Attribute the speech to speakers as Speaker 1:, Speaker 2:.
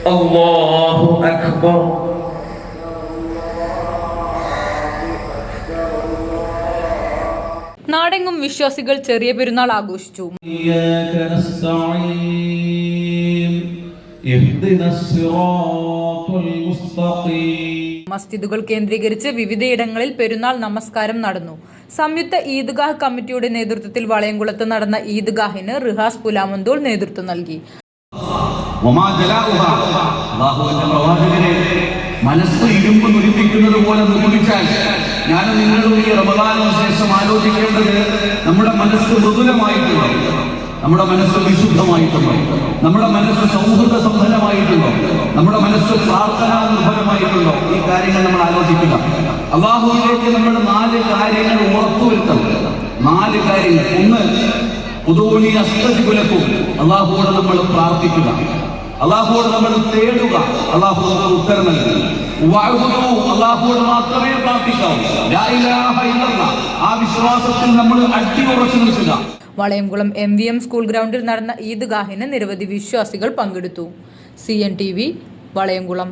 Speaker 1: അല്ലാഹു അക്ബർ.
Speaker 2: നാടെങ്ങും വിശ്വാസികൾ ചെറിയ പെരുന്നാൾ ആഘോഷിച്ചു. മസ്ജിദുകൾ കേന്ദ്രീകരിച്ച് വിവിധയിടങ്ങളിൽ പെരുന്നാൾ നമസ്കാരം നടന്നു. സംയുക്ത ഈദ്ഗാഹ് കമ്മിറ്റിയുടെ നേതൃത്വത്തിൽ വളയംകുളത്ത് നടന്ന ഈദ്ഗാഹിന് റിഹാസ് പുലാമന്തോൾ നേതൃത്വം നൽകി.
Speaker 3: മനസ്സ് ഇരുമ്പ് നുരിപ്പിക്കുന്നത് പോലെ നിർമ്മിച്ചാൽ ഞാനും നിങ്ങളും ഈ റമദാനിന് ശേഷം ആലോചിക്കേണ്ടത് നമ്മുടെ മനസ്സ് മൃദുലമായിട്ടുണ്ടോ, നമ്മുടെ മനസ്സ് വിശുദ്ധമായിട്ടുണ്ടോ, നമ്മുടെ മനസ്സ് സൗഹൃദ സമ്പന്നമായിട്ടുണ്ടോ, നമ്മുടെ മനസ്സ് പ്രാർത്ഥനാ നിർഭരമായിട്ടുണ്ടോ? ഈ കാര്യങ്ങൾ നമ്മൾ ആലോചിക്കുക. അല്ലാഹുവിലേക്ക് നമ്മൾ 4 കാര്യങ്ങൾ ഉറപ്പുവരുത്തണം. 4 കാര്യങ്ങൾ. ഒന്ന്, ഉദൂനി അസ്തജിബ് ലക്കും, അല്ലാഹുവോട് നമ്മൾ പ്രാർത്ഥിക്കുക, അല്ലാഹുവോട് നമ്മൾ തേടുക, അല്ലാഹു നമുക്ക് ഉത്തരം നൽകും. അല്ലാഹുവോട് മാത്രമേ പ്രാർത്ഥിക്കാവൂ. ലാ ഇലാഹ ഇല്ലല്ലാഹ്, ആ വിശ്വാസത്തിൽ നമ്മൾ അടിയുറച്ചു നിൽക്കുക.
Speaker 2: വളയംകുളം MVM സ്കൂൾ ഗ്രൗണ്ടിൽ നടന്ന ഈദ്ഗാഹിന് നിരവധി വിശ്വാസികൾ പങ്കെടുത്തു. CNTV വളയംകുളം.